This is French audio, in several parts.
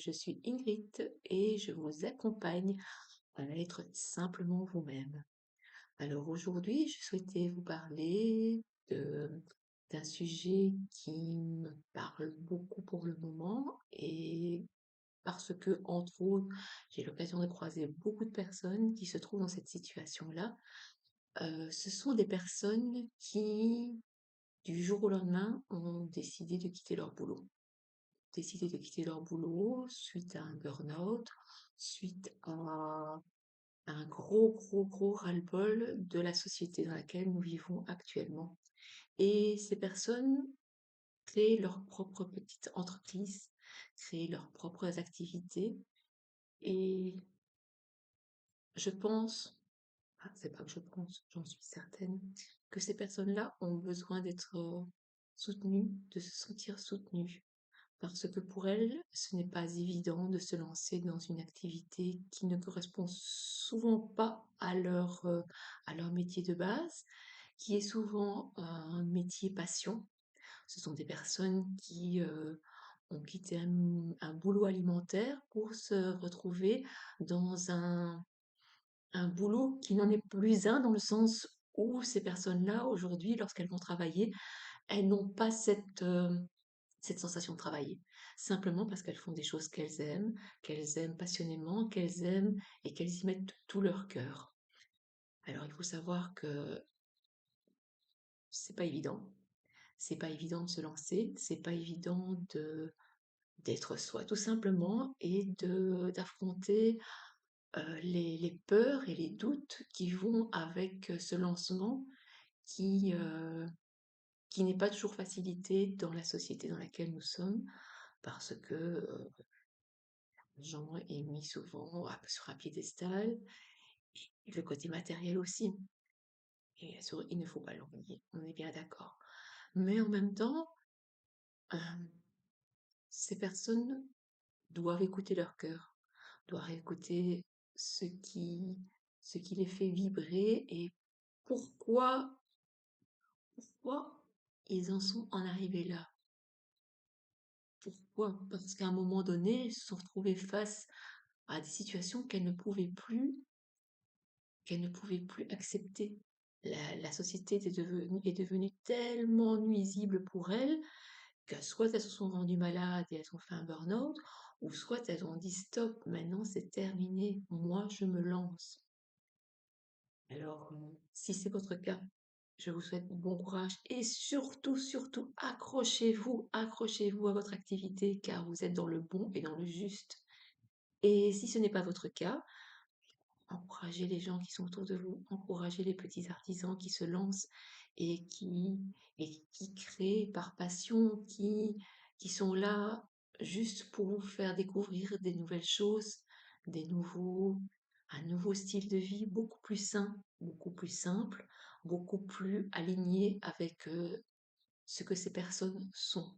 je suis Ingrid et je vous accompagne à être simplement vous-même. Alors aujourd'hui, je souhaitais vous parler d'un sujet qui me parle beaucoup pour le moment et parce que, entre autres, j'ai l'occasion de croiser beaucoup de personnes qui se trouvent dans cette situation-là. Ce sont des personnes qui, du jour au lendemain, ont décidé de quitter leur boulot suite à un burn-out, suite à un gros ras-le-bol de la société dans laquelle nous vivons actuellement. Et ces personnes créent leur propre petite entreprise, créent leurs propres activités. Et je pense, c'est pas que je pense, j'en suis certaine, que ces personnes-là ont besoin d'être soutenues, de se sentir soutenues. Parce que pour elles, ce n'est pas évident de se lancer dans une activité qui ne correspond souvent pas à leur métier de base, qui est souvent un métier passion. Ce sont des personnes qui ont quitté un boulot alimentaire pour se retrouver dans un boulot qui n'en est plus un, dans le sens où ces personnes-là, aujourd'hui, lorsqu'elles vont travailler, elles n'ont pas cette sensation de travailler, simplement parce qu'elles font des choses qu'elles aiment passionnément, qu'elles aiment et qu'elles y mettent tout leur cœur. Alors il faut savoir que c'est pas évident, c'est pas évident de se lancer, c'est pas évident d'être soi tout simplement et d'affronter les peurs et les doutes qui vont avec ce lancement qui, euh, qui n'est pas toujours facilité dans la société dans laquelle nous sommes parce que l'argent est mis souvent sur un piédestal, et le côté matériel aussi. Et bien sûr, il ne faut pas l'oublier, on est bien d'accord. Mais en même temps, euh, ces personnes doivent écouter leur cœur, doivent écouter ce qui, ce qui les fait vibrer et pourquoi, pourquoi ils en sont en arrivés là. Pourquoi? Parce qu'à un moment donné, ils se sont retrouvés face à des situations qu'elles ne pouvaient plus accepter. La société est devenue tellement nuisible pour elles que soit elles se sont rendues malades et elles ont fait un burn-out, ou soit elles ont dit stop, maintenant c'est terminé, moi je me lance. Alors, si c'est votre cas, je vous souhaite bon courage et surtout, accrochez-vous à votre activité car vous êtes dans le bon et dans le juste. Et si ce n'est pas votre cas, encouragez les gens qui sont autour de vous, encouragez les petits artisans qui se lancent et qui créent par passion, qui sont là juste pour vous faire découvrir des nouvelles choses, des nouveaux, un nouveau style de vie beaucoup plus sain, beaucoup plus simple, beaucoup plus aligné avec ce que ces personnes sont.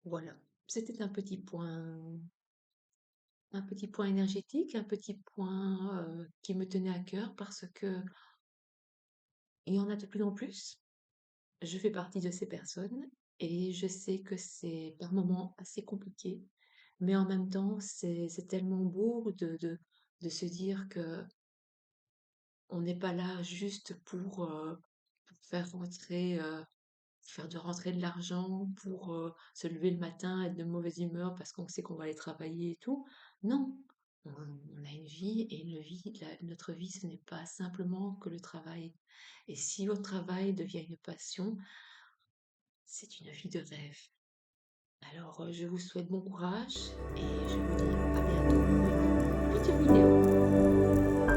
Voilà, c'était un petit point énergétique, un petit point qui me tenait à cœur parce que il y en a de plus en plus. Je fais partie de ces personnes et je sais que c'est par moments assez compliqué, mais en même temps, c'est tellement beau de se dire que on n'est pas là juste pour faire de rentrer de l'argent, pour se lever le matin, être de mauvaise humeur parce qu'on sait qu'on va aller travailler et tout. Non, on a une vie et notre vie, ce n'est pas simplement que le travail. Et si votre travail devient une passion, c'est une vie de rêve. Alors, je vous souhaite bon courage et je vous dis à bientôt pour une petite vidéo.